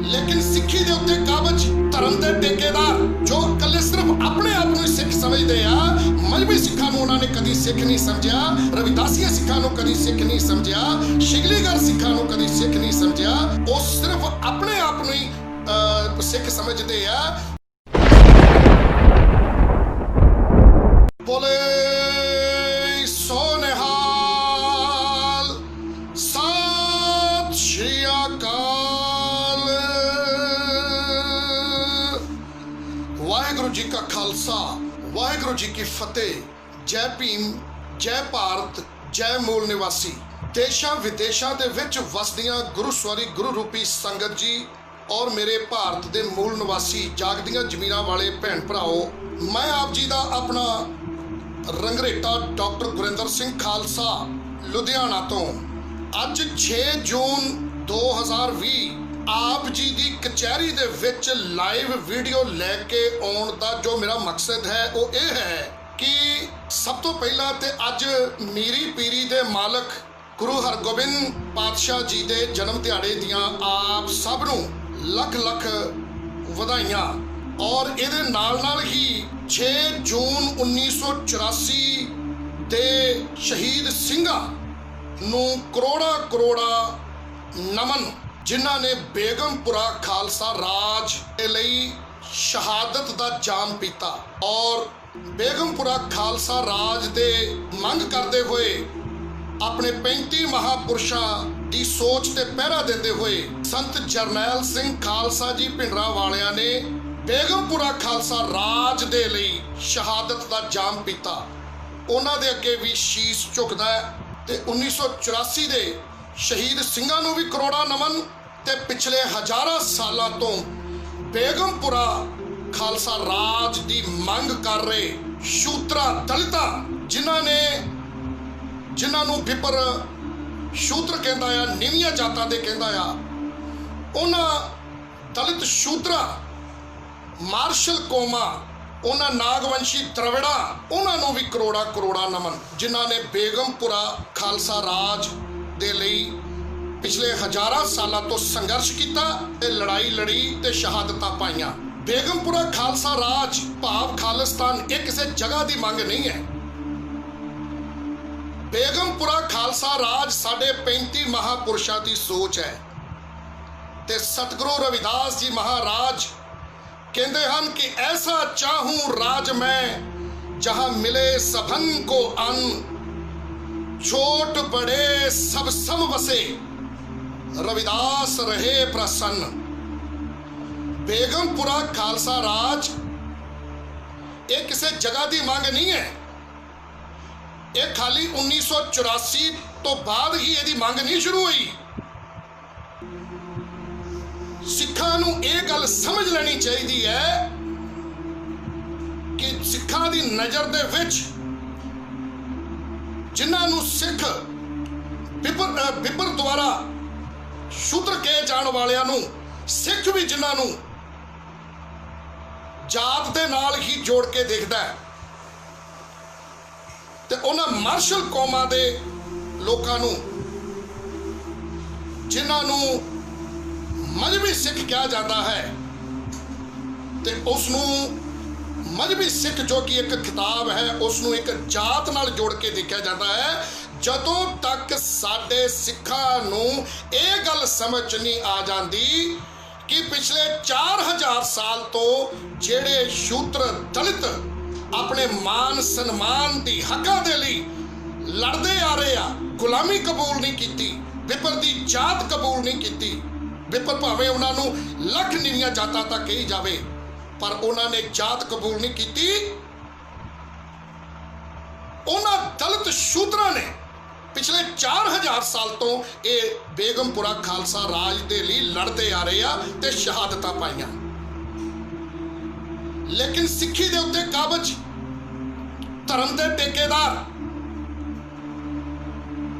लेकिन सिक्खी दे उत्ते काबज धर्म दे ठेकेदार जो कल्ले सिर्फ अपने आप नूं सिख समझदे आ। मजहबी सिखां नूं उन्हां ने कदी सिख नहीं समझिया, रविदासिया सिखां नूं कदी सिख नहीं समझिया, शिगलीगढ़ सिखां नूं कदी सिख नहीं समझिया। वो सिर्फ अपने आप नूं ही सिख समझदे आ। बोले सो निहाल, सत श्री अकाल। वाहिगुरु जी का खालसा, वाहिगुरु जी की फतेह। जय भीम, जय भारत, जय मूल निवासी। देशां विदेशां दे विच वसदियां गुरुस्वारी गुरु रूपी संगत जी और मेरे भारत दे मूल निवासी जागदियां जमीनां वाले भैन भराओ, मैं आप जी दा अपना रंगरेटा डॉक्टर गुरिंदर सिंह खालसा लुधियाना तो अज 6 जून 2020 आप जी दी कचहरी दे विच लाइव वीडियो लैके आउण दा जो मेरा मकसद है वो ये है कि सब तो पहला ते अज मीरी पीरी दे मालक गुरु हरगोबिंद पातशाह जी दे जन्म दिहाड़े दियां आप सब नूं लख लख वधाइयां। और इहदे नाल नाल ही 6 जून 1984 दे शहीद ਸਿੰਘਾਂ ਨੂੰ ਕਰੋੜਾ ਕਰੋੜਾ ਨਮਨ, ਜਿਨ੍ਹਾਂ ਨੇ ਬੇਗਮਪੁਰਾ ਖਾਲਸਾ ਰਾਜ ਦੇ ਲਈ ਸ਼ਹਾਦਤ ਦਾ ਜਾਮ ਪੀਤਾ। ਔਰ ਬੇਗਮਪੁਰਾ ਖਾਲਸਾ ਰਾਜ ਦੇ ਮੰਗ ਕਰਦੇ ਹੋਏ ਆਪਣੇ 35 ਮਹਾਪੁਰਸ਼ਾਂ ਦੀ ਸੋਚ ਤੇ ਪਹਿਰਾ ਦਿੰਦੇ ਹੋਏ ਸੰਤ ਜਰਨੈਲ ਸਿੰਘ ਖਾਲਸਾ ਜੀ ਭਿੰਡਰਾਂ ਵਾਲਿਆਂ ਨੇ ਬੇਗਮਪੁਰਾ ਖਾਲਸਾ ਰਾਜ ਦੇ ਲਈ ਸ਼ਹਾਦਤ ਦਾ ਜਾਮ ਪੀਤਾ। ਉਹਨਾਂ ਦੇ ਅੱਗੇ ਵੀ ਸ਼ੀਸ਼ ਝੁਕਦਾ ਹੈ ਤੇ 1984 ਦੇ ਸ਼ਹੀਦ ਸਿੰਘਾਂ ਨੂੰ ਵੀ ਕਰੋੜਾ ਨਮਨ ਤੇ ਪਿਛਲੇ ਹਜ਼ਾਰਾਂ ਸਾਲਾਂ ਤੋਂ ਬੇਗਮਪੁਰਾ ਖਾਲਸਾ ਰਾਜ ਦੀ ਮੰਗ ਕਰ ਰਹੇ ਸ਼ੂਤਰਾ ਦਲਿਤਾਂ, ਜਿਨ੍ਹਾਂ ਨੂੰ ਵਿਪਰ ਸ਼ੂਤਰ ਕਹਿੰਦਾ ਆ, ਨੀਵੀਆਂ ਜਾਤਾਂ ਦੇ ਕਹਿੰਦਾ ਆ, ਉਹਨਾਂ ਦਲਿਤ ਸ਼ੂਤਰਾ ਮਾਰਸ਼ਲ ਕੌਮਾਂ, ਉਹਨਾਂ ਨਾਗਵੰਸ਼ੀ ਦ੍ਰਵਿੜਾ, ਉਹਨਾਂ ਨੂੰ ਵੀ ਕਰੋੜਾ ਕਰੋੜਾ ਨਮਨ, ਜਿਨ੍ਹਾਂ ਨੇ ਬੇਗਮਪੁਰਾ ਖਾਲਸਾ ਰਾਜ ਦੇ ਲਈ ਪਿਛਲੇ ਹਜ਼ਾਰਾਂ ਸਾਲਾਂ ਤੋਂ ਸੰਘਰਸ਼ ਕੀਤਾ ਤੇ ਲੜਾਈ ਲੜੀ ਤੇ ਸ਼ਹਾਦਤਾਂ ਪਾਈਆਂ। ਬੇਗਮਪੁਰਾ ਖਾਲਸਾ ਰਾਜ ਭਾਵ ਖਾਲਿਸਤਾਨ ਇਹ ਕਿਸੇ ਜਗ੍ਹਾ ਦੀ ਮੰਗ ਨਹੀਂ ਹੈ। ਬੇਗਮਪੁਰਾ ਖਾਲਸਾ ਰਾਜ ਸਾਡੇ 35 ਮਹਾਪੁਰਸ਼ਾਂ ਦੀ ਸੋਚ ਹੈ ਤੇ ਸਤਿਗੁਰੂ ਰਵਿਦਾਸ ਜੀ ਮਹਾਰਾਜ कहते हैं कि ऐसा चाहूं राज में जहां मिले सबन को अन्न, छोट बड़े सब सम वसे रविदास रहे प्रसन्न। बेगमपुरा खालसा राज ये किसी जगह की मांग नहीं है, ये खाली 1984 तो बाद ही यदि मांग नहीं शुरू हुई। सिखां नूं ये गल समझ लेनी चाहिए है कि सिखां दी नज़र दे विच जिन्हां नूं सिख विपर द्वारा शूद्र कहे जाण वालियां नूं सिख भी जिन्हां नूं जात दे नाल ही जोड़ के देखदा है ते उन्हां मार्शल कौमां दे लोकां नूं जिन्हां नूं मजहबी सिख कहा जाता है ते उसनूं मजहबी सिख जो कि एक किताब है उसनूं एक जात नाल जोड़ के देखा जाता है। जदों तक साडे सिखां नूं ये गल समझ नहीं आ जाती कि पिछले 4000 साल तो जेड़े शूद्र दलित अपने मान सन्मान दी हकां दे लई लड़दे आ रहे आ, गुलामी कबूल नहीं कीती, विपर दी जात कबूल नहीं कीती। विपर भावें उन्होंने लख नीवियां जातां तक कही जावे पर उन्होंने जात कबूल नहीं की। उन्हां दलित शूद्रां ने पिछले 4000 साल तो ये बेगमपुरा खालसा राज दे लई लड़ते आ रहे आ ते शहादतां पाईयां। लेकिन सिक्खी दे उत्ते काबज धर्म दे ठेकेदार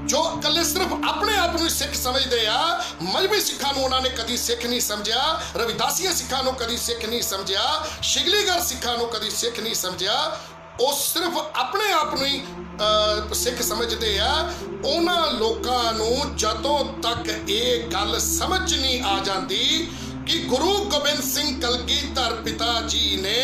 जो कल्ले सिर्फ अपने आप नूं सिख समझदे आ। मजहबी सिखां नूं उन्हां ने कदी सिख नहीं समझिया, रविदासिया सिखां नूं कदी सिख नहीं समझिया, शिगलीगढ़ सिखां नूं कदी सिख नहीं समझिया। वो सिर्फ अपने आप नूं ही सिख समझदे आ। उन्हां लोकां नूं जदों तक ये गल समझ नहीं आ जाती कि गुरु गोबिंद सिंह कलगीधर पिता जी ने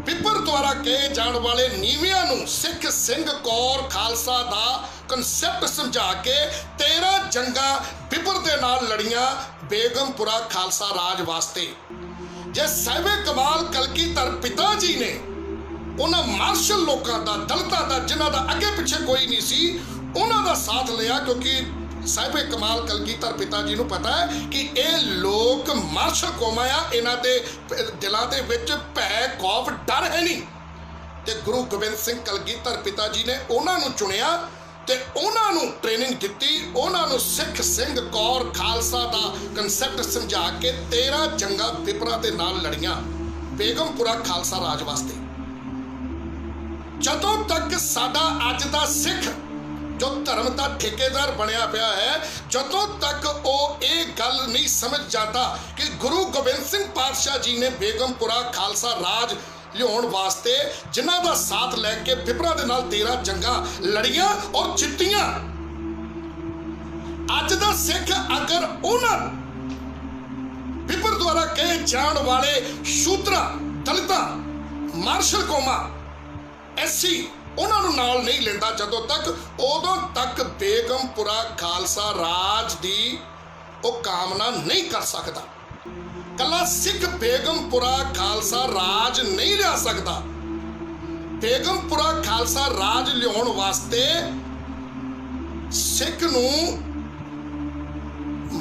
पिपर द्वारा कहे जाने वाले नीवियां नूं सिख सिंह कौर खालसा दा कंसैप्ट समझा के 13 जंगा पिपर दे नाल लड़ियां बेगमपुरा खालसा राज वास्ते। जे साहिबे कमाल कलगीधर पिता जी ने उन्होंने मार्शल लोगों का दलितां का जिन्हों का अगे पिछे कोई नहीं सी उन्हों का साथ लिया, क्योंकि साहिबे कमाल कलगीधर पिता जी को पता है कि ये लोग मार्शल कौम आ, इन्हां दे दिलों के विच भै खौफ डर है नहीं। ते गुरु गोबिंद सिंह कलगीधर पिता जी ने उन्होंने चुनिया ते उन्होंने ट्रेनिंग दी, उन्होंने सिख सिंह कौर खालसा का कंसैप्ट समझा के 13 जंगा पिपरां दे नाल लड़ियां बेगमपुरा खालसा राज वास्ते। जदों तक साडा अज दा सिख जो धर्म का ठेकेदार बनया पिया है, जदों तक वो ये गल नहीं समझ जाता कि गुरु गोबिंद सिंह पातशाह जी ने बेगमपुरा खालसा राज लियाउण वास्ते जिन्हां दा साथ लैके पिपरां दे नाल 13 जंगा लड़ियां और जित्तियां। अज दा सिख अगर उन्हां पिपर द्वारा कहे जाण वाले शूद्रा दलितां मार्शल कौमां एससी उन्होंने नाल नहीं लेंदा जदों तक, उदों तक बेगमपुरा खालसा राज दी वो कामना नहीं कर सकता। कला सिख बेगमपुरा खालसा राज नहीं लिया सकता। बेगमपुरा खालसा राज लियाउण वास्ते सिख नूं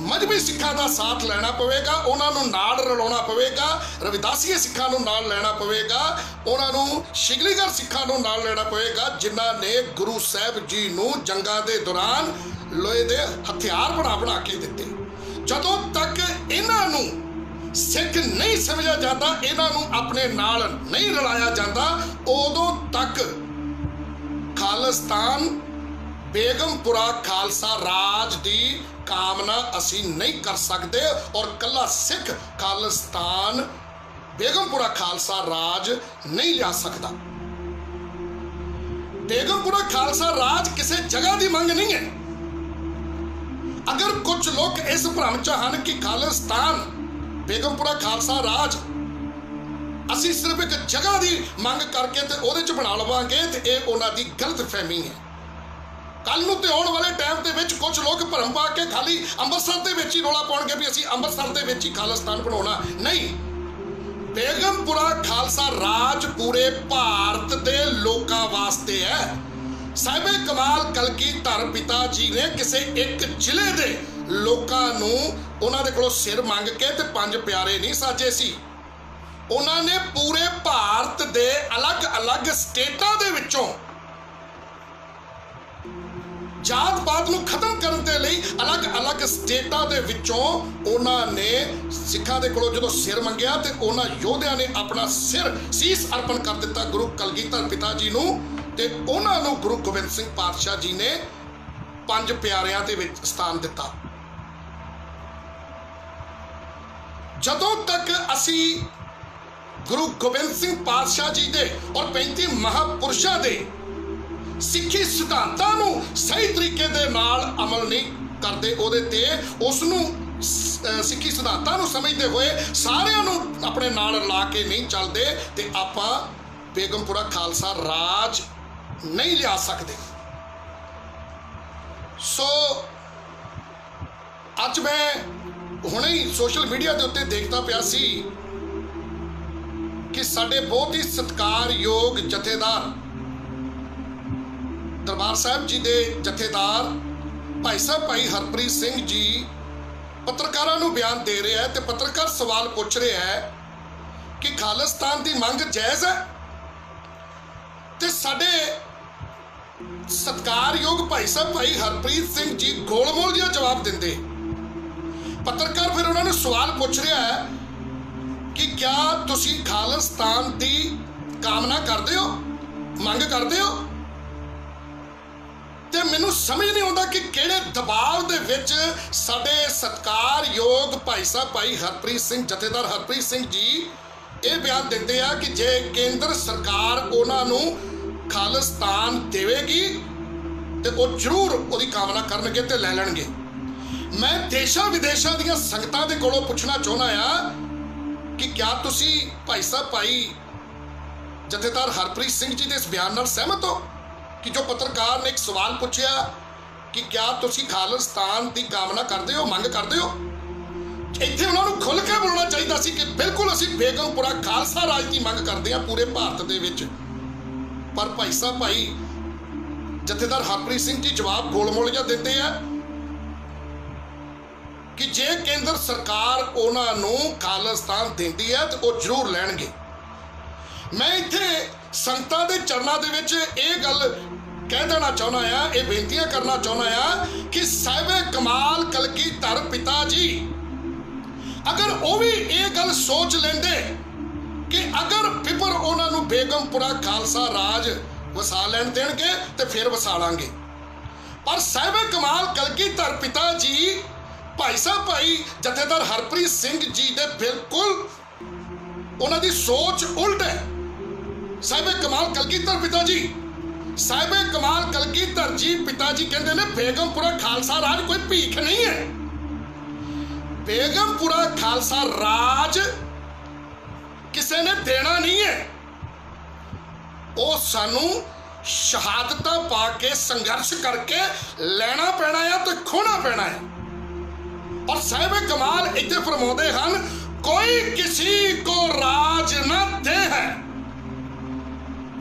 मजहबी सिखां दा साथ लेना पवेगा, उन्होंने नाल रलाउणा पवेगा, रविदासीय सिखां नूं नाल लेना पवेगा, उन्होंने शिगलीगढ़ सिखां नूं नाल लेना पवेगा जिन्हां ने गुरु साहब जी नूं जंगां दे दौरान लोहे दे हथियार बना के दिते। जदों तक इन्हां नूं सिख नहीं समझा जाता, इन्हां नूं अपने नाल नहीं रलाया जाता, उदों तक खालिस्तान बेगमपुरा खालसा राज दी कामना असी नहीं कर सकते और कला सिख खालिस्तान बेगमपुरा खालसा राज नहीं लिया सकता। बेगमपुरा खालसा राज किसी जगह की मंग नहीं है। अगर कुछ लोग इस भ्रम च हैं कि खालिस्तान बेगमपुरा खालसा राज असी सिर्फ एक जगह की मंग करके ते ओहदे च बना लवांगे, तो यह उन्हां दी गलत फहमी है। कल नूं ते आउण वाले टाइम दे विच कुछ लोग भरम पा के खाली अंमृतसर दे विच ही रौला पाउणगे भी असीं अंमृतसर दे विच ही खालिस्तान बनाउणा नहीं। बेगमपुरा खालसा राज पूरे भारत दे लोकां वास्ते है। साहिबे कमाल कलगीधर पिता जी ने किसी एक जिले दे लोकां नूं उन्हां दे कोलों सिर मंग के ते 5 प्यारे नहीं साजे सी। उन्हां ने पूरे भारत दे अलग अलग स्टेटां दे विचों जात पात नूं खत्म करने दे लई अलग अलग स्टेटां दे विचों उन्होंने सिखां दे कोलों जदों सिर मंगिया ते उन्हां योधियां ने अपना सिर सीस अर्पण कर दिता गुरु कलगीधर पिता जी नूं, ते उन्हां नूं गुरु गोबिंद सिंह पातशाह जी ने 5 प्यारियां दे विच स्थान दिता। जदों तक असी गुरु गोबिंद सिंह पातशाह जी दे और 35 महापुरुषां दे सिੱਖੀ सिद्धांतां नूं सही तरीके दे नाल अमल नहीं करते, उहदे ते उस नूं सिੱਖੀ सिद्धांतां नूं समझदे होए सारिआं नूं अपने नाल ला के नहीं चलते, ते आपां बेगमपुरा खालसा राज नहीं लिया सकते। सो अज मैं हुणे ही सोशल मीडिया के उत्ते देखता पिया सी कि साडे बहुत ही सत्कारयोग जथेदार दरबार साहब जी दे जथेदार भाई साहब भाई हरप्रीत सिंह जी पत्रकारां नूं बयान दे रहे हैं, तो पत्रकार सवाल पूछ रहे हैं कि खालिस्तान की मंग जायज़ है, तो साडे सत्कारयोग भाई साहब भाई हरप्रीत सिंह जी गोलमोल जिहा जवाब दिंदे। पत्रकार फिर उन्होंने सवाल पूछ रहा है कि क्या तुसी खालिस्तान की कामना करते हो, मंग करते हो? ते मैनूं समझ नहीं आता कि किहड़े दबाव दे विच साडे सत्कारयोग भाई साहब भाई हरप्रीत सिंह जथेदार हरप्रीत सिंह जी ये बयान दिंदे आ कि जे केंद्र सरकार उन्हां नूं खालिस्तान देवेगी तो वो जरूर उसकी कामना करनगे ते लै लैणगे। मैं देशां विदेशां दीयां संगतां दे कोलों पुछना चाहुंदा आ कि क्या तुसी भाई साहब भाई जथेदार हरप्रीत सिंह जी दे इस बयान नाल सहमत हो कि जो पत्रकार ने एक सवाल पूछा कि क्या तुसी खालिस्तान की कामना करते हो, मंग करते हो? इत्थे उन्होंने खुल के बोलना चाहिए सी कि बिल्कुल असी बेगमपुरा खालसा राज की मंग करते हैं पूरे भारत दे विच। पर भाई साहब भाई जथेदार हरप्रीत सिंह जी जवाब गोलमोल जिहा दिंदे आ कि जे केंद्र सरकार उन्होंने खालिस्तान देंदी है तो वो जरूर लैणगे। मैं इत्थे संगतां दे चरनां दे विच इह गल कह देना चाहुंदा आ, ये बेनतियां करना चाहुंदा आ कि साहिबे कमाल कलगीधर पिता जी अगर वो भी ये गल सोच लेंदे कि अगर पिपर उन्होंने बेगमपुरा खालसा राज वसा लैण देणगे तो फिर वसा लांगे, पर साहिबे कमाल कलगीधर पिता जी भाई साहब भाई जथेदार हरप्रीत सिंह जी दे बिल्कुल उन्हां दी सोच उल्ट है। साहिबे कमाल कलगीधर पिता जी, साहिबे कमाल कलगीधर जी पिता जी कहते ने बेगमपुरा खालसा राज कोई भीख नहीं है। बेगमपुरा खालसा राज किसी ने देना नहीं है, वो सानू शहादत पा के संघर्ष करके लेना पैना है तो खोना पैना है। और साहिबे कमाल इतने फरमाते हैं कोई किसी को राज न दे है,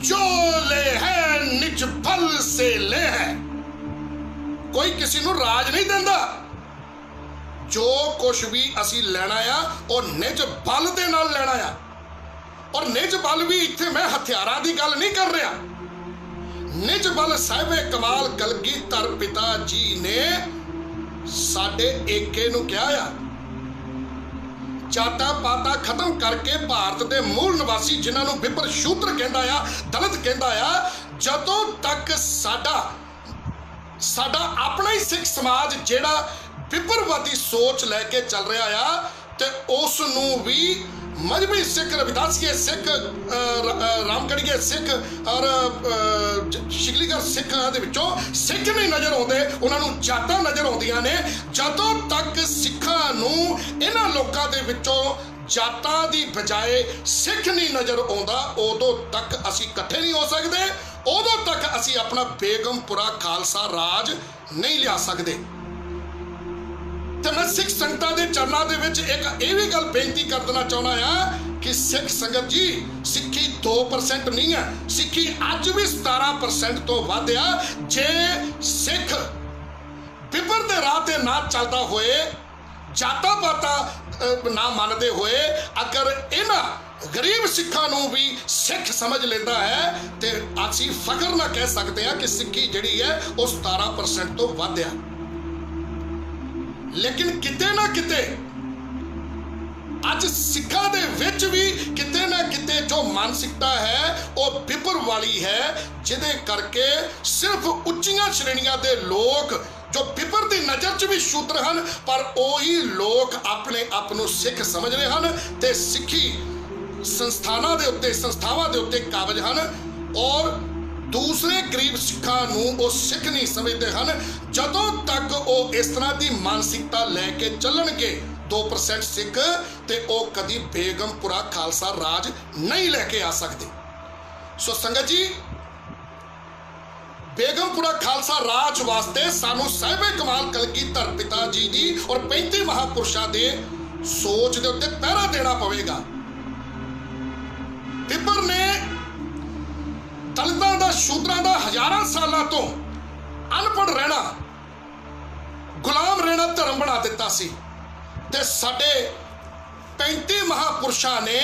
जो ले है निज बल से ले है। कोई किसी को राज नहीं देंदा, जो कुछ भी असी लेना आ वो निज बल दे नाल लेना आ। और निज बल भी इत्थे मैं हथियारां दी गल नहीं कर रहा, निज बल साहिबे कमाल कलगीधर पिता जी ने साडे एके नूं क्या आ, जाता पाता खत्म करके भारत के मूल निवासी जिन्होंने विपर शूद्र कहता आ, दलित कहता आ, जदों तक साडा अपना ही सिख समाज जिहड़ा विपरवादी सोच लैके चल रहा आ ते उस नूं भी मजहबी सिख, रविदासीय सिख, रामगढ़ीए सिख और शिकलीगढ़ सिखां दे विचों सिख नहीं नज़र आउंदे, उन्होंने जातां नज़र आउंदियां ने। जदों तक सिखां नूं इन्हां लोकां दे विचों जातां दी बजाए सिख नहीं नज़र आउंदा, उदों तक असी इकट्ठे नहीं हो सकते, उदों तक असी अपना बेगमपुरा खालसा राज नहीं लिया सकते। तो मैं सिख संगतां दे चरनां दे विच एक ये भी गल बेनती कर देना चाहुंदा आ कि सिख संगत जी सिक्खी 2% नहीं है, सिक्खी अज भी 17% तो वध आ। जे सिख पिपर दे राह ते ना चलदा होए, जाता पाता ना मनदे होए, अगर इन्हां गरीब सिखां नूं भी सिख समझ लेंदा है तो असीं फखर ना कह सकते हैं कि सिक्खी जिहड़ी है वो 17% तो वध आ। लेकिन किते ना किते अज सिखां दे विच भी किते ना किते जो मानसिकता है वो पिपर वाली है, जिहदे करके सिर्फ उच्चियां श्रेणियां दे लोग जो पिपर की नज़र च भी शूद्र हैं, पर वही लोग अपने आप को सिख समझ रहे हैं ते सिक्खी संस्थानां दे उत्ते संस्थावां दे उत्ते काबज हैं, और दूसरे गरीब सिखां नूं वो सिख नहीं समझते हैं। जदों तक वो इस तरह की मानसिकता लैके चलणगे 2% सिख ते वो कदी बेगमपुरा खालसा राज नहीं लैके आ सकते। सो संगत जी, बेगमपुरा खालसा राज वास्ते सानू साहिबे कमाल कलगीधर पिता जी दी और 35 महापुरुषों के सोच के उत्ते पहरा देना पवेगा। पिपर ने दलितां दा शूद्रां दा हज़ारां सालां तो अनपढ़ रहना, गुलाम रहना धर्म बना दिता सी, ते साडे 35 महापुरुषों ने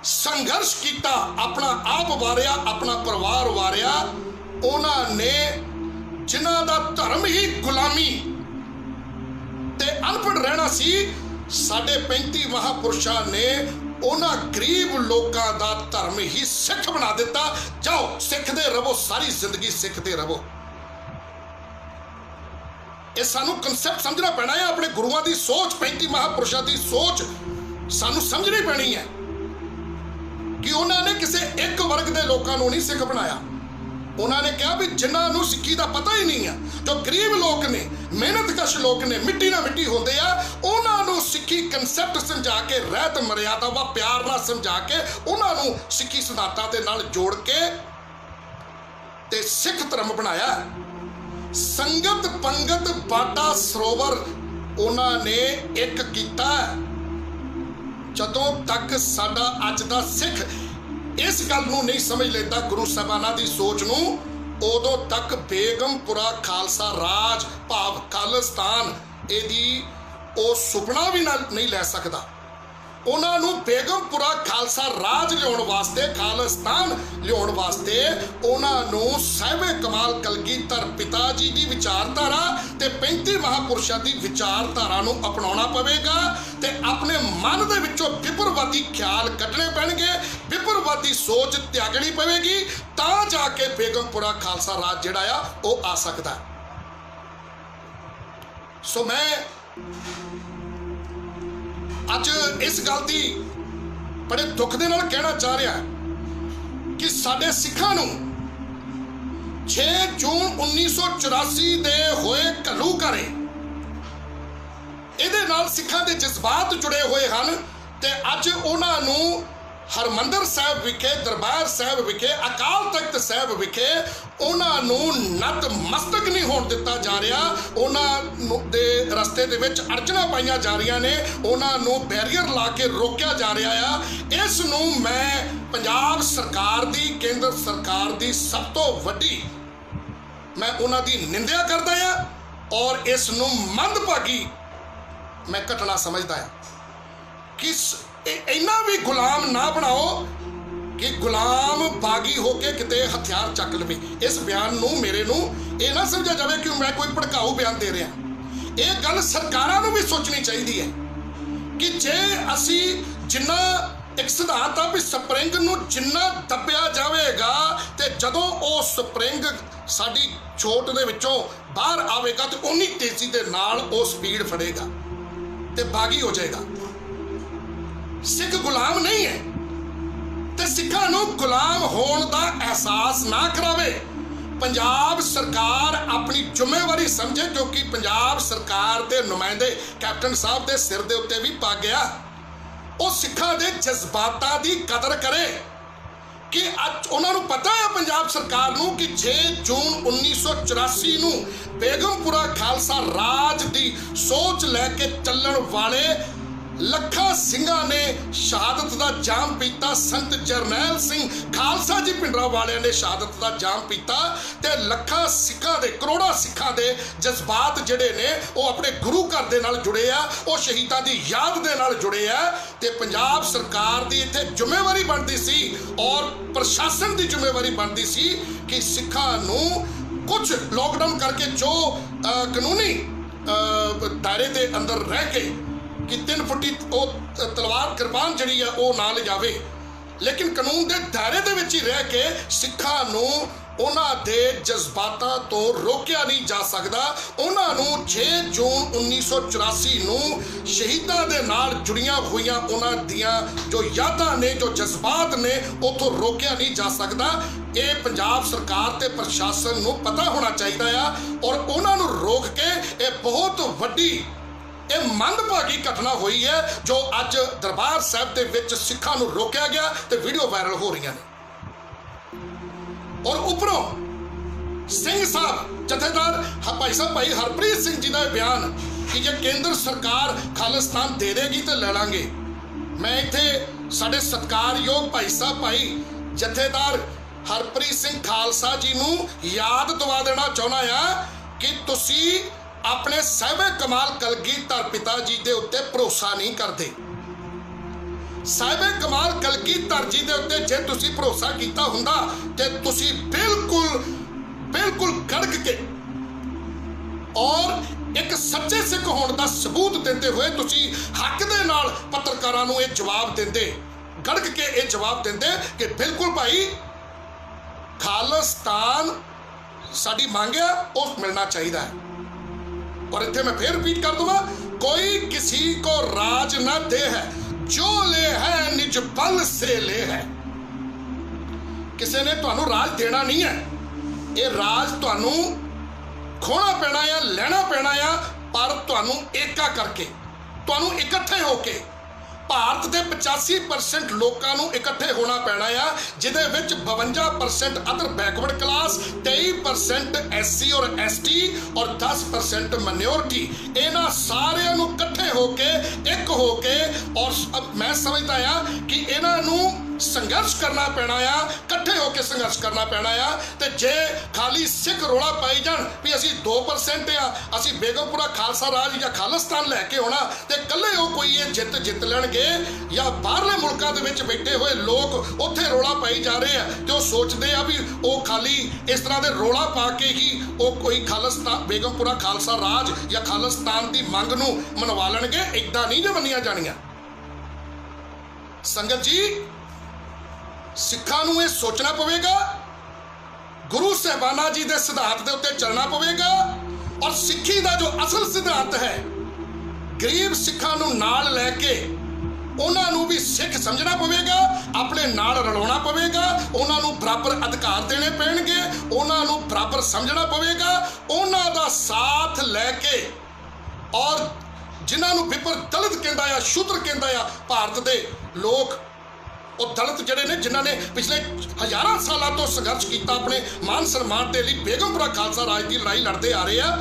संघर्ष किया, अपना आप वारिया, अपना परिवार वारिया। उन्होंने जिन्हां दा धर्म ही गुलामी ते अनपढ़ रहना सी, साडे 35 महापुरुषों ने उन्हां गरीब लोगों का धर्म ही सिख बना दिता। जाओ सिखते रहो, सारी जिंदगी सिखते रहो। ये सानू कंसैप्ट समझना पैना है, अपने गुरुओं की सोच, 35 महापुरुषों की सोच सानू समझनी पैनी है कि उन्होंने किसी एक वर्ग के लोगों को नहीं सिख बनाया, उन्होंने कहा भी जिन्होंने सिक्खी का पता ही नहीं है, जो गरीब लोग ने, मेहनतकश लोग ने, मिट्टी ना मिट्टी होंगे आ, उन्होंने सिक्खी कंसैप्ट समझा के, रहत मर्यादा व प्यार ना समझा के, उन्होंने सिक्खी सिद्धांतां दे नाल जोड़ के ते सिख धर्म बनाया। संगत पंगत बाटा सरोवर उन्होंने एक किया। जदों तक साडा अज दा सिख इस गल नूं नहीं समझ लेता, गुरु साहबाना की सोच नूं, उदों तक बेगमपुरा खालसा राज भाव खालिस्तान इहदी वो सुपना भी ना नहीं लै सकता। उन्होंने बेगमपुरा खालसा राज लियाउण वास्ते, खालिस्तान लियाउण वास्ते उन्होंने साहिबे कमाल कलगीधर पिता जी की विचारधारा ते 35 महापुरुषों की विचारधारा नूं अपनाउणा पवेगा ते अपने मन दे विचों विपरवादी ख्याल कढने पैणगे, विपरवादी सोच त्यागनी पवेगी, तां जाके बेगमपुरा खालसा राज जिहड़ा आ वो आ सकदा। सो मैं अज इस गल की बड़े दुख दे नाल कहना चाह रहा कि साडे सिखां नूं 6 जून 1984 दे होए घल्लूघारे इहदे नाल सिखां दे जज्बात जुड़े हुए हैं ते अज उन्हां नूं हरमंदर साहब विखे, दरबार साहब विखे, अकाल तख्त साहब विखे उन्हां नूं नतमस्तक नहीं होण दिता जा रहा। उन्हां दे रस्ते दे विच अड़चनां पाईयां जा रही ने, उन्हां नूं बैरीयर ला के रोकिया जा रहा है। इस नूं मैं पंजाब सरकार दी, केंद्र सरकार दी सब तो वड्डी मैं उन्हां दी निंदिया करदा आ और इस नूं मंदभागी मैं घटना समझदा आ कि इन्ना भी गुलाम ना बनाओ कि गुलाम बागी होके किते हथियार चक लवे। इस बयान नूं मेरे नूं ये ना समझा जाए कि मैं कोई भड़काऊ बयान दे रहा। ये गल सरकारां नूं भी सोचनी चाहिए है कि जे असी जिन्ना एक सिद्धांत आ भी स्प्रिंग नूं जिन्ना दबिया जाएगा ते जदों वो स्प्रिंग साडी चोट दे विचों बाहर आवेगा तो उन्नी तेजी दे नाल वो स्पीड फड़ेगा ते बागी हो जाएगा। सिख गुलाम नहीं है ते सिखां नूं गुलाम होण दा एहसास ना करावे। पंजाब सरकार अपनी जिम्मेवारी समझे, क्योंकि पंजाब सरकार के नुमाइंदे कैप्टन साहब के सिर के उत्ते भी पा गया, वो सिखां दे जज्बातां दी कदर करे कि अज उन्होंने पता है पंजाब सरकार नूं कि 6 जून 1984 नूं बेगमपुरा खालसा राज की सोच लैके चलण वाले लखा सिंघां ने शहादत का जाम पीता। संत जरनैल सिंह खालसा जी पिंडरा वाले ने शहादत का जाम पीता ते लखा सिखां दे, करोड़ां सिखां दे जज्बात जिहड़े ने वो अपने गुरु घर दे नाल जुड़े आ, वो शहीदां दी याद दे नाल जुड़े आ ते पंजाब सरकार दी इत्थे जिम्मेवारी बनदी सी और प्रशासन की जिम्मेवारी बनती सी कि सिखां नूं कुछ लॉकडाउन करके जो कानूनी दायरे के अंदर रह के कि 3 फुटी वो तलवार कृपान जिहड़ी है वो ना ले जावे, लेकिन कानून के दायरे दे विच ही रह के सिखां नूं उन्हां दे जज्बातां तो रोकिया नहीं जा सकता। उन्हां नूं 6 जून 1984 नूं शहीदां दे नाल जुड़ियां हुईयां उन्हां दियां जो यादां ने, जो जज्बात ने, उतों रोकिया नहीं जा सकता। ये पंजाब सरकार ते प्रशासन नूं पता होना चाहिए आ और उन्हां नूं रोक के ये बहुत वड्डी ये मंदभागी घटना हुई है जो अज दरबार साहब के विच सिखां नूं रोकिया गया तो वीडियो वायरल हो रही ने। और उपरों सिंह साहब जथेदार भाई साहब भाई हरप्रीत सिंह जी का बयान कि जे केंद्र सरकार खालिस्तान दे देगी तो ले लांगे। मैं इत्थे साडे सत्कारयोग भाई साहब भाई जथेदार हरप्रीत सिंह खालसा जी नूं याद दवा देना चाहुंदा आ कि तुसीं अपने साहिबे कमाल कलगीधर पिता जी के उत्ते भरोसा नहीं करते। साहिबे कमाल कलगीधर जी के उत्ते जे तुसी भरोसा कीता हुंदा ते तुसी बिल्कुल बिल्कुल गड़क के और एक सच्चे सिख होने का सबूत देते हुए तुसी हक दे नाल पत्रकारां नूं ये जवाब देंदे, गड़क के ये जवाब देंदे कि बिल्कुल भाई खालिस्तान साडी मांग है वो मिलना चाहिए है। और इत्थे मैं फिर रिपीट कर दूंगा, कोई किसी को राज न दे है, जो ले है निज बल से ले है। किसी ने तुहानू राज देना नहीं है, ये राज तुहानू खोना पैना आ, लेना पैना आ, पर तुहानू एका करके, तुहानू इकट्ठे होके भारत के 85% लोगों को इकट्ठे होना पैना आ, जिदे विच 52% अदर बैकवर्ड क्लास, 23% SC और ST और 10% माइनॉरिटी। इन्हां सारिਆਂ ਨੂੰ इकट्ठे होके एक होके, और मैं समझदा आ कि इन्हां ਨੂੰ संघर्ष करना पैना आ, इकट्ठे होके संघर्ष करना पैना आ। ते जे खाली सिख रोला पाई जान भी असी 2% आ, असी बेगमपुरा खालसा राज या खालिस्तान लैके आउणा, ते कल्ले वो कोई ये जित लैणगे, या बाहरले मुल्कां दे विच बैठे हुए लोग उत्थे रोला पाई जा रहे हैं ते वो सोचते हैं भी वो खाली इस तरह के रोला पा के ही वो कोई खालिस्तान बेगमपुरा खालसा राज या खालिस्तान की मंग नूं मनवा लैणगे। इदां नहीं जे मन्नियां जाणीआं। संगत जी, सिखां नूं ये सोचना पवेगा, गुरु साहिबाना जी के सिद्धांत के उत्ते चलना पवेगा, और सिक्खी का जो असल सिद्धांत है गरीब सिखां नूं नाल लैके उन्हां नूं भी सिख समझना पवेगा, अपने नाल रलाउणा पवेगा, उन्हां नूं बराबर अधिकार देने पैणगे, उन्हां नूं बराबर समझना पवेगा, उन्हां दा साथ लैके, और जिन्हां नूं विपर दलित कहंदा आ, शूद्र कहंदा आ भारत दे लोग, वो दलित जिहड़े ने जिन्हां ने पिछले हज़ारां सालां तो संघर्ष किया अपने मान सन्मान के लिए बेगमपुरा खालसा राज की लड़ाई लड़ते आ रहे हैं,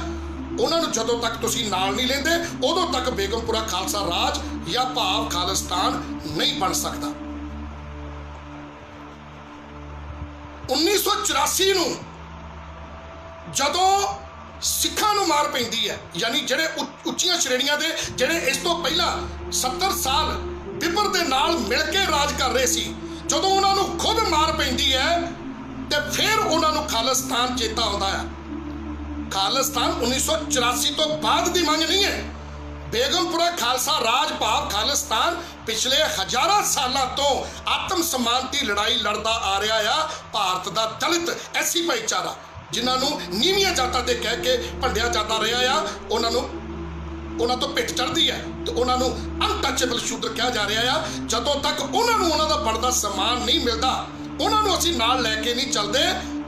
उन्होंने जदों तक तुसीं नाल नहीं लेंदे उदों तक बेगमपुरा खालसा राज या भाव खालिस्तान नहीं बन सकता। 1984 नूं जदों सिखां नूं मार पैंदी है, यानी जिहड़े उच्चियां श्रेणियां दे जिहड़े इस तो पहला 70 साल विपर दे नाल मिल के राज कर रहे सी, जदों उन्हां नूं खुद मार पैंदी है ते फिर उन्हां नूं खालिस्तान चेता आउंदा है। खालिस्तान 1984 तो बाद की मंग नहीं है। बेगमपुरा खालसा राज भाव खालिस्तान पिछले हज़ारां सालों तो आत्म सम्मान की लड़ाई लड़ता आ रहा है। भारत का दलित ऐसी भाईचारा जिन्होंने नीवियां जातां ते कह के भंडिया जाता रहा है, उन्होंने तो पिट चढ़ती है, तो उन्होंने अनटचेबल शूद्र कहा जा रहा है। जदों तक उन्होंने उन्होंने बनता सम्मान नहीं मिलता, उन्होंने असीं नाल लैके नहीं चलते,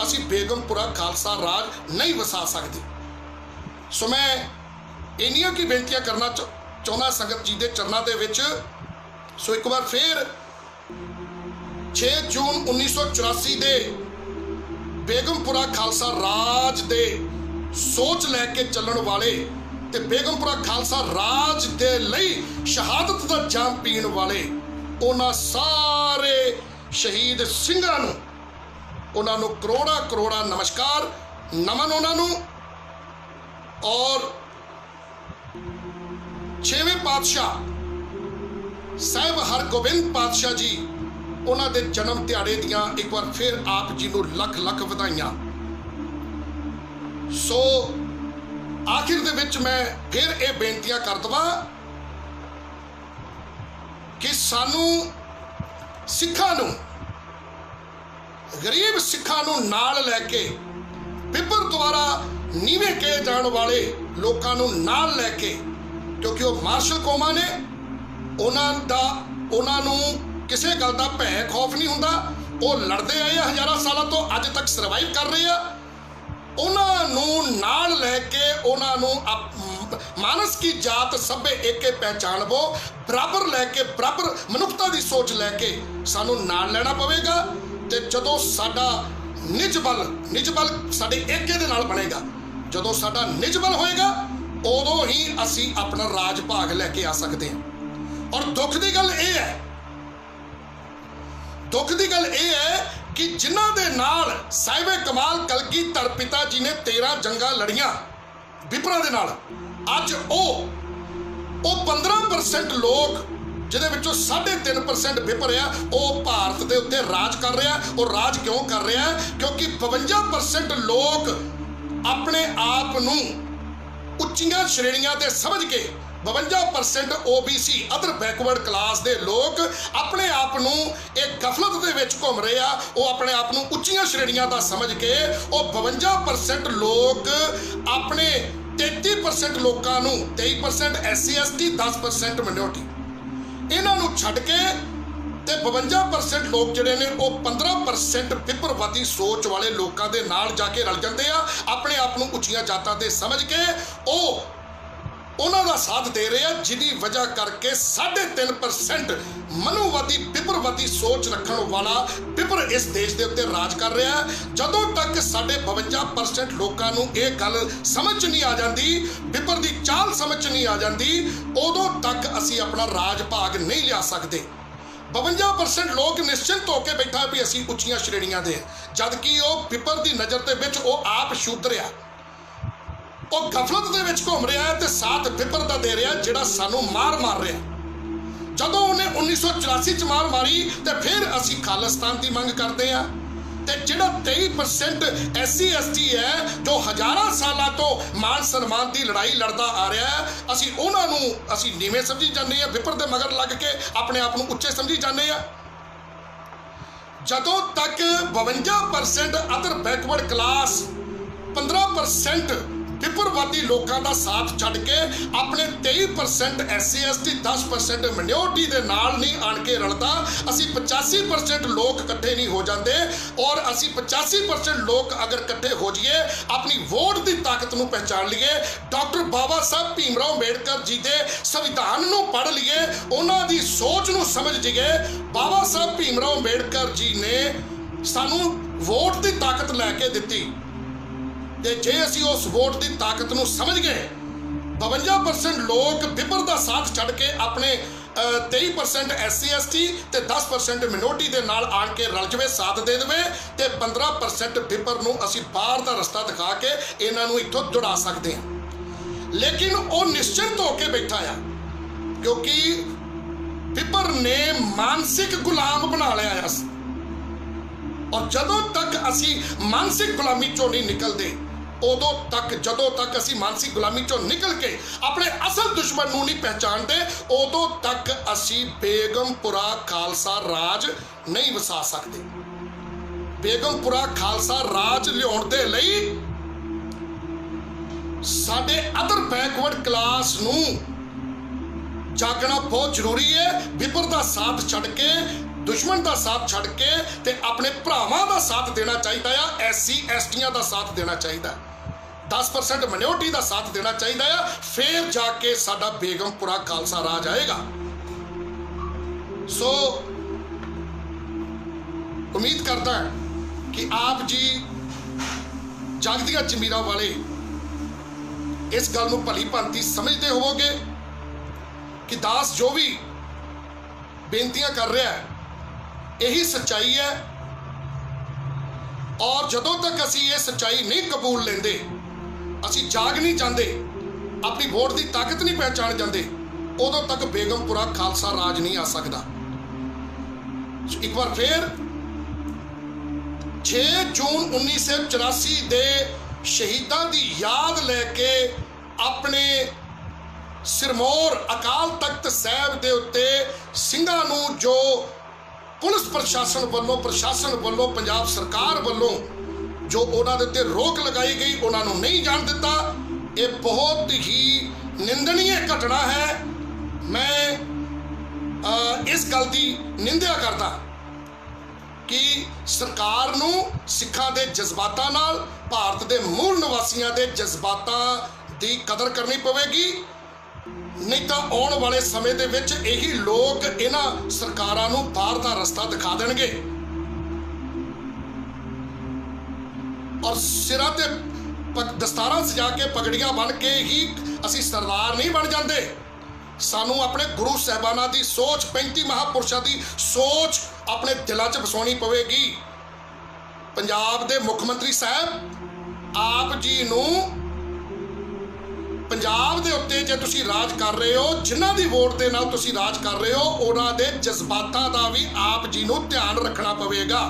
असीं बेगमपुरा खालसा राज नहीं वसा सकते। सो मैं इन्नियां की बेनतियां करना चाहुंदा संगत जी के चरणों के विच। सो एक बार फिर 6 जून 1984 दे बेगमपुरा खालसा राज दे सोच लैके चलण वाले ते बेगमपुरा खालसा राज दे लई शहादत दा जाम पीण वाले उन्हां सारे शहीद सिंघां नूं, उन्हां नूं करोड़ा करोड़ा नमस्कार नमन उन्हां नूं। और 6वें पातशाह साहिब हरगोबिंद पातशाह जी उन्हां दे जन्म दिहाड़े दियां एक बार फिर आप जी नूं लख लख वधाइयां। सो आखिर दे विच मैं फिर ये बेनतियां कर दवां कि सानू सिखां नूं, गरीब सिखां नूं नाल लैके विपर द्वारा नीवे कहे जाण वाले लोकां नूं नाल लैके, क्योंकि वो मार्शल कौमां ने, उन्हां नूं किसी गल का भै खौफ नहीं हुंदा, वो लड़ते आए हज़ारां सालों तो अज तक सरवाइव कर रहे हैं। उन्होंने नाल लैके उन्होंने मानस की जात सभे एक पहचान वो बराबर लैके बराबर मनुखता की सोच लैके सानू नाल लेना पवेगा। ते जदों साडा निज बल साडे एके दे नाल बनेगा, जदों साडा निज बल होएगा उदों ही असी अपना राज भाग लैके आ सकते हैं। और दुख की गल यह है कि जिन्हां दे नाल साहिबे कमाल कलगीधर पिता जी ने 13 जंगां लड़ियां विपरां दे नाल, अज वो 15% लोग जिहदे विचों 3.5% विपर आ, वो भारत दे उत्ते राज कर रहा है। और राज क्यों कर रहा है? क्योंकि 52% लोग अपने आप नूं उच्चियां श्रेणियां ते समझ के, 52% OBC अदर बैकवर्ड क्लास के लोग अपने आप नूं एक गफलत दे विच घूम रहे आ। वो अपने आप नूं उच्चियां श्रेणियां दा समझ के वो 52% लोग अपने 33% लोकां नूं, 23% SC ST, 10% माइनॉरिटी, इन्हां नूं छड्ड के ਤੇ 52% ਲੋਕ ਜਿਹੜੇ ਨੇ ਉਹ 15% ਵਿਪਰਵਾਦੀ ਸੋਚ ਵਾਲੇ ਲੋਕਾਂ ਦੇ ਨਾਲ ਜਾ ਕੇ ਰਲ ਜਾਂਦੇ ਆ। ਆਪਣੇ ਆਪ ਨੂੰ ਉੱਚੀਆਂ ਜਾਤਾਂ ਤੇ ਸਮਝ ਕੇ ਉਹ ਉਹਨਾਂ ਦਾ ਸਾਥ ਦੇ ਰਹੇ ਆ, ਜਿਹਦੀ ਵਜ੍ਹਾ ਕਰਕੇ 3.5% ਮਨੋਵਾਦੀ ਵਿਪਰਵਾਦੀ ਸੋਚ ਰੱਖਣ ਵਾਲਾ ਵਿਪਰ ਇਸ ਦੇਸ਼ ਦੇ ਉੱਤੇ ਰਾਜ ਕਰ ਰਿਹਾ ਹੈ। ਜਦੋਂ ਤੱਕ ਸਾਡੇ 52% ਲੋਕਾਂ ਨੂੰ ਇਹ ਗੱਲ ਸਮਝ ਨਹੀਂ ਆ ਜਾਂਦੀ, ਵਿਪਰ ਦੀ ਚਾਲ ਸਮਝ ਨਹੀਂ ਆ ਜਾਂਦੀ, ਉਦੋਂ ਤੱਕ ਅਸੀਂ ਆਪਣਾ ਰਾਜ ਭਾਗ ਨਹੀਂ ਲਿਆ ਸਕਦੇ। 52% ਲੋਕ ਨਿਸ਼ਚਿੰਤ ਹੋ ਕੇ ਬੈਠਾ ਵੀ ਅਸੀਂ ਉੱਚੀਆਂ ਸ਼੍ਰੇਣੀਆਂ ਦੇ, ਜਦ ਕਿ ਉਹ ਵਿਪਰ ਦੀ ਨਜ਼ਰ ਦੇ ਵਿੱਚ ਉਹ ਆਪ ਸ਼ੂਦਰ ਆ। ਉਹ ਗਫਲਤ ਦੇ ਵਿੱਚ ਘੁੰਮ ਰਿਹਾ ਹੈ ਤੇ ਸਾਥ ਵਿਪਰ ਦਾ ਦੇ ਰਿਹਾ, ਜਿਹੜਾ ਸਾਨੂੰ ਮਾਰ ਰਿਹਾ। ਜਦੋਂ ਉਹਨੇ 1984 ਚ ਮਾਰ ਮਾਰੀ ਤੇ ਫਿਰ ਅਸੀਂ ਖਾਲਿਸਤਾਨ ਦੀ ਮੰਗ ਕਰਦੇ ਆ। ਤੇ ਜਿਹੜਾ 23% SC ST ਹੈ ਜੋ ਹਜ਼ਾਰਾਂ ਸਾਲਾਂ ਤੋਂ ਮਾਨ ਸਨਮਾਨ ਦੀ ਲੜਾਈ ਲੜਦਾ ਆ ਰਿਹਾ ਹੈ, ਅਸੀਂ ਉਹਨਾਂ ਨੂੰ ਅਸੀਂ ਨੀਵੇਂ ਸਮਝੀ ਜਾਂਦੇ ਆ, ਵਿਪਰ ਦੇ ਮਗਰ ਲੱਗ ਕੇ ਆਪਣੇ ਆਪ ਨੂੰ ਉੱਚੇ ਸਮਝੀ ਜਾਂਦੇ ਆ। ਜਦੋਂ ਤੱਕ 52% ਅਦਰ ਬੈਕਵਰਡ ਕਲਾਸ 15% ਵਿਪਰਵਾਦੀ ਲੋਕਾਂ ਦਾ ਸਾਥ ਛੱਡ ਕੇ ਆਪਣੇ 23% SC ST 10% ਮਿਨੋਰਟੀ ਦੇ ਨਾਲ ਨਹੀਂ ਆਣ ਕੇ ਰਲਦਾ, ਅਸੀਂ 85% ਲੋਕ ਇਕੱਠੇ ਨਹੀਂ ਹੋ ਜਾਂਦੇ। ਔਰ ਅਸੀਂ 85% ਲੋਕ ਅਗਰ ਇਕੱਠੇ ਹੋ ਜਾਈਏ, ਆਪਣੀ ਵੋਟ ਦੀ ਤਾਕਤ ਨੂੰ ਪਹਿਚਾਣ ਲਈਏ, ਡਾਕਟਰ ਬਾਬਾ ਸਾਹਿਬ ਭੀਮਰਾਓ ਅੰਬੇਡਕਰ ਜੀ ਦੇ ਸੰਵਿਧਾਨ ਨੂੰ ਪੜ੍ਹ ਲਈਏ, ਉਹਨਾਂ ਦੀ ਸੋਚ ਨੂੰ ਸਮਝ ਜਾਈਏ। ਬਾਬਾ ਸਾਹਿਬ ਭੀਮਰਾਓ ਅੰਬੇਡਕਰ ਜੀ ਨੇ ਸਾਨੂੰ ਵੋਟ ਦੀ ਤਾਕਤ ਲੈ ਕੇ ਦਿੱਤੀ, ਤੇ ਜੇ ਅਸੀਂ ਉਸ ਵੋਟ ਦੀ ਤਾਕਤ ਨੂੰ ਸਮਝ ਗਏ, 52% ਲੋਕ ਵਿਪਰ ਦਾ ਸਾਥ ਛੱਡ ਕੇ ਆਪਣੇ 23% SC ST ਤੇ 10% ਮਿਨੋਰਟੀ ਦੇ ਨਾਲ ਆਣ ਕੇ ਰਲ ਜਵੇ, ਸਾਥ ਦੇ ਦੇਵੇ, ਤੇ 15% ਵਿਪਰ ਨੂੰ ਅਸੀਂ ਬਾਹਰ ਦਾ ਰਸਤਾ ਦਿਖਾ ਕੇ ਇਹਨਾਂ ਨੂੰ ਇੱਥੋਂ ਜੁੜਾ ਸਕਦੇ ਹਾਂ। ਲੇਕਿਨ ਉਹ ਨਿਸ਼ਚਿੰਤ ਹੋ ਕੇ ਬੈਠਾ ਆ, ਕਿਉਂਕਿ ਵਿਪਰ ਨੇ ਮਾਨਸਿਕ ਗੁਲਾਮ ਬਣਾ ਲਿਆ ਆ। ਔਰ ਜਦੋਂ ਤੱਕ ਅਸੀਂ ਮਾਨਸਿਕ ਗੁਲਾਮੀ ਚੋਂ ਨਹੀਂ ਨਿਕਲਦੇ, ਉਦੋਂ ਤੱਕ ਜਦੋਂ ਤੱਕ ਅਸੀਂ ਮਾਨਸਿਕ ਗੁਲਾਮੀ ਚੋਂ ਨਿਕਲ ਕੇ ਆਪਣੇ ਅਸਲ ਦੁਸ਼ਮਣ ਨੂੰ ਨਹੀਂ ਪਹਿਚਾਣਦੇ, ਉਦੋਂ ਤੱਕ ਅਸੀਂ ਬੇਗਮਪੁਰਾ ਖਾਲਸਾ ਰਾਜ ਨਹੀਂ ਵਸਾ ਸਕਦੇ। ਬੇਗਮਪੁਰਾ ਖਾਲਸਾ ਰਾਜ ਲਿਆਉਣ ਦੇ ਲਈ ਸਾਡੇ ਅਦਰ ਬੈਕਵਰਡ ਕਲਾਸ ਨੂੰ ਜਾਗਣਾ ਬਹੁਤ ਜ਼ਰੂਰੀ ਹੈ। ਵਿਪਰ ਦਾ ਸਾਥ ਛੱਡ ਕੇ, ਦੁਸ਼ਮਣ ਦਾ ਸਾਥ ਛੱਡ ਕੇ ਤੇ ਆਪਣੇ ਭਰਾਵਾਂ ਦਾ ਸਾਥ ਦੇਣਾ ਚਾਹੀਦਾ ਆ। SC STਆਂ ਦਾ ਸਾਥ ਦੇਣਾ ਚਾਹੀਦਾ, 10% ਮਿਨੋਰਟੀ ਦਾ ਸਾਥ ਦੇਣਾ ਚਾਹੀਦਾ ਆ, ਫੇਰ ਜਾ ਕੇ ਸਾਡਾ ਬੇਗਮਪੁਰਾ ਖਾਲਸਾ ਰਾਜ ਆਏਗਾ। ਸੋ ਉਮੀਦ ਕਰਦਾ ਕਿ ਆਪ ਜੀ ਜਗਦੀਆਂ ਜ਼ਮੀਰਾਂ ਵਾਲੇ ਇਸ ਗੱਲ ਨੂੰ ਭਲੀ ਭਾਂਤੀ ਸਮਝਦੇ ਹੋਵੋਗੇ ਕਿ ਦਾਸ ਜੋ ਵੀ ਬੇਨਤੀਆਂ ਕਰ ਰਿਹਾ ਹੈ, ਇਹੀ ਸੱਚਾਈ ਹੈ। ਔਰ ਜਦੋਂ ਤੱਕ ਅਸੀਂ ਇਹ ਸੱਚਾਈ ਨਹੀਂ ਕਬੂਲ ਲੈਂਦੇ, ਅਸੀਂ ਜਾਗ ਨਹੀਂ ਜਾਂਦੇ, ਆਪਣੀ ਵੋਟ ਦੀ ਤਾਕਤ ਨਹੀਂ ਪਹਿਚਾਣ ਜਾਂਦੇ, ਉਦੋਂ ਤੱਕ ਬੇਗਮਪੁਰਾ ਖਾਲਸਾ ਰਾਜ ਨਹੀਂ ਆ ਸਕਦਾ। ਇੱਕ ਵਾਰ ਫੇਰ 6 ਜੂਨ 1984 ਦੇ ਸ਼ਹੀਦਾਂ ਦੀ ਯਾਦ ਲੈ ਕੇ ਆਪਣੇ ਸਿਰਮੌਰ ਅਕਾਲ ਤਖਤ ਸਾਹਿਬ ਦੇ ਉੱਤੇ ਸਿੰਘਾਂ ਨੂੰ ਜੋ ਪੁਲਿਸ ਪ੍ਰਸ਼ਾਸਨ ਵੱਲੋਂ ਪੰਜਾਬ ਸਰਕਾਰ ਵੱਲੋਂ ਜੋ ਉਹਨਾਂ ਦੇ ਉੱਤੇ ਰੋਕ ਲਗਾਈ ਗਈ, ਉਹਨਾਂ ਨੂੰ ਨਹੀਂ ਜਾਣ ਦਿੱਤਾ, ਇਹ ਬਹੁਤ ਹੀ ਨਿੰਦਣੀय ਘਟਨਾ ਹੈ। ਮੈਂ ਇਸ ਗੱਲ ਦੀ ਨਿੰਦਿਆ ਕਰਦਾ ਕਿ ਸਰਕਾਰ ਨੂੰ ਸਿੱਖਾਂ ਦੇ ਜਜ਼ਬਾਤਾਂ ਨਾਲ, ਭਾਰਤ ਦੇ ਮੂਲ ਨਿਵਾਸੀਆਂ ਦੇ ਜਜ਼ਬਾਤਾਂ ਦੀ ਕਦਰ ਕਰਨੀ ਪਵੇਗੀ, ਨਹੀਂ ਤਾਂ ਆਉਣ ਵਾਲੇ ਸਮੇਂ ਦੇ ਵਿੱਚ ਇਹੀ ਲੋਕ ਇਹਨਾਂ ਸਰਕਾਰਾਂ ਨੂੰ ਬਾਹਰ ਦਾ ਰਸਤਾ ਦਿਖਾ ਦੇਣਗੇ। ਔਰ ਸਿਰਾਂ ਤੇ ਦਸਤਾਰਾਂ ਸਜਾ ਕੇ, ਪਗੜੀਆਂ ਬਣ ਕੇ ਹੀ ਅਸੀਂ ਸਰਦਾਰ ਨਹੀਂ ਬਣ ਜਾਂਦੇ। ਸਾਨੂੰ ਆਪਣੇ ਗੁਰੂ ਸਾਹਿਬਾਨਾਂ ਦੀ ਸੋਚ, 35 ਮਹਾਂਪੁਰਸ਼ਾਂ ਦੀ ਸੋਚ ਆਪਣੇ ਦਿਲਾਂ 'ਚ ਵਸਾਉਣੀ ਪਵੇਗੀ। ਪੰਜਾਬ ਦੇ ਮੁੱਖ ਮੰਤਰੀ ਸਾਹਿਬ, ਆਪ ਜੀ ਨੂੰ ਪੰਜਾਬ ਦੇ ਉੱਤੇ ਜੇ ਤੁਸੀਂ ਰਾਜ ਕਰ ਰਹੇ ਹੋ, ਜਿਨ੍ਹਾਂ ਦੀ ਵੋਟ ਦੇ ਨਾਲ ਤੁਸੀਂ ਰਾਜ ਕਰ ਰਹੇ ਹੋ, ਉਹਨਾਂ ਦੇ ਜਜ਼ਬਾਤਾਂ ਦਾ ਵੀ ਆਪ ਜੀ ਨੂੰ ਧਿਆਨ ਰੱਖਣਾ ਪਵੇਗਾ।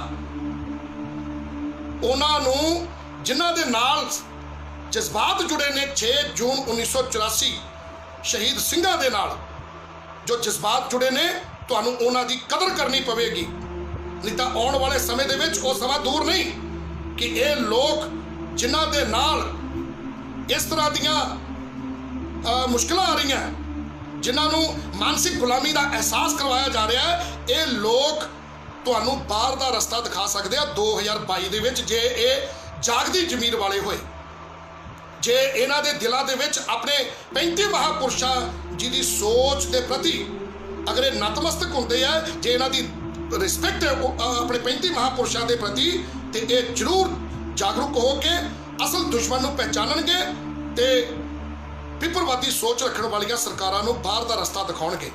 ਉਹਨਾਂ ਨੂੰ ਜਿਨ੍ਹਾਂ ਦੇ ਨਾਲ ਜਜ਼ਬਾਤ ਜੁੜੇ ਨੇ, 6 ਜੂਨ 1984 ਸ਼ਹੀਦ ਸਿੰਘਾਂ ਦੇ ਨਾਲ ਜੋ ਜਜ਼ਬਾਤ ਜੁੜੇ ਨੇ, ਤੁਹਾਨੂੰ ਉਹਨਾਂ ਦੀ ਕਦਰ ਕਰਨੀ ਪਵੇਗੀ। ਨਹੀਂ ਤਾਂ ਆਉਣ ਵਾਲੇ ਸਮੇਂ ਦੇ ਵਿੱਚ ਉਹ ਸਮਾਂ ਦੂਰ ਨਹੀਂ ਕਿ ਇਹ ਲੋਕ ਜਿਨ੍ਹਾਂ ਦੇ ਨਾਲ ਇਸ ਤਰ੍ਹਾਂ ਦੀਆਂ ਮੁਸ਼ਕਲਾਂ ਆ ਰਹੀਆਂ, ਜਿਨ੍ਹਾਂ ਨੂੰ ਮਾਨਸਿਕ ਗੁਲਾਮੀ ਦਾ ਅਹਿਸਾਸ ਕਰਵਾਇਆ ਜਾ ਰਿਹਾ ਹੈ, ਇਹ ਲੋਕ ਤੁਹਾਨੂੰ ਬਾਹਰ ਦਾ ਰਸਤਾ ਦਿਖਾ ਸਕਦੇ ਆ 2022 ਦੇ ਵਿੱਚ, ਜੇ ਇਹ ਜਾਗਦੀ ਜ਼ਮੀਰ ਵਾਲੇ ਹੋਏ, ਜੇ ਇਹਨਾਂ ਦੇ ਦਿਲਾਂ ਦੇ ਵਿੱਚ ਆਪਣੇ 35 ਮਹਾਪੁਰਸ਼ਾਂ ਜੀ ਦੀ ਸੋਚ ਦੇ ਪ੍ਰਤੀ ਅਗਰ ਇਹ ਨਤਮਸਤਕ ਹੁੰਦੇ ਆ, ਜੇ ਇਹਨਾਂ ਦੀ ਰਿਸਪੈਕਟ ਹੈ ਆਪਣੇ 35 ਮਹਾਪੁਰਸ਼ਾਂ ਦੇ ਪ੍ਰਤੀ, ਤੇ ਇਹ ਜ਼ਰੂਰ ਜਾਗਰੂਕ ਹੋ ਕੇ ਅਸਲ ਦੁਸ਼ਮਣ ਨੂੰ ਪਹਿਚਾਨਣਗੇ ਤੇ ਪਿੱਪਰਵਾਦੀ ਸੋਚ ਰੱਖਣ ਵਾਲੀਆਂ ਸਰਕਾਰਾਂ ਨੂੰ ਬਾਹਰ ਦਾ ਰਸਤਾ ਦਿਖਾਉਣਗੇ।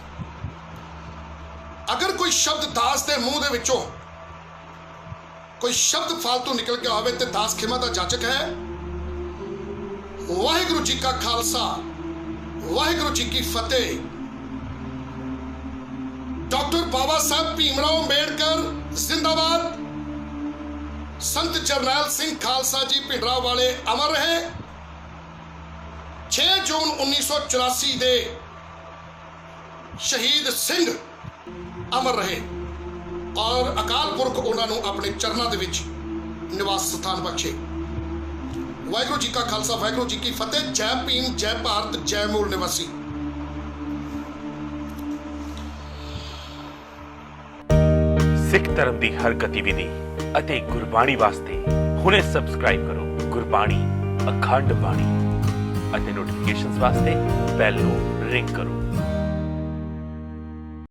ਅਗਰ ਕੋਈ ਸ਼ਬਦ ਦਾਸ ਦੇ ਮੂੰਹ ਦੇ ਵਿੱਚੋਂ ਕੋਈ ਸ਼ਬਦ ਫਾਲਤੂ ਨਿਕਲ ਕੇ ਆਵੇ ਤੇ ਦਾਸ ਖਿਮਾ ਦਾ ਜਾਚਕ ਹੈ। ਵਾਹਿਗੁਰੂ ਜੀ ਕਾ ਖਾਲਸਾ, ਵਾਹਿਗੁਰੂ ਜੀ ਕੀ ਫਤਿਹ। डॉक्टर बाबा साहब भीमराव अंबेडकर जिंदाबाद। संत जरनैल सिंह खालसा जी भिंडरावाले अमर रहे। 6 जून 1984 ਦੇ ਸ਼ਹੀਦ ਸਿੰਘ ਅਮਰ ਰਹੇ ਔਰ ਅਕਾਲ ਪੁਰਖ ਉਹਨਾਂ ਨੂੰ ਆਪਣੇ ਚਰਨਾਂ ਦੇ ਵਿੱਚ ਨਿਵਾਸ ਸਥਾਨ ਬਖਸ਼ੇ। ਵਾਹਿਗੁਰੂ ਜੀ ਕਾ ਖਾਲਸਾ, ਵਾਹਿਗੁਰੂ ਜੀ ਕੀ ਫਤਿਹ। ਜੈ ਭੀਮ, ਜੈ ਭਾਰਤ, ਜੈ ਮੂਲ ਨਿਵਾਸੀ। ਸਿੱਖ ਧਰਮ ਦੀ ਹਰ ਗਤੀਵਿਧੀ ਅਤੇ ਗੁਰਬਾਣੀ ਵਾਸਤੇ ਹੁਣੇ ਸਬਸਕ੍ਰਾਈਬ ਕਰੋ ਗੁਰਬਾਣੀ ਅਖੰਡ ਬਾਣੀ ਅਤੇ ਨੋਟੀਫਿਕੇਸ਼ਨਸ ਵਾਸਤੇ ਬੈਲ ਨੂੰ ਰਿੰਗ ਕਰੋ।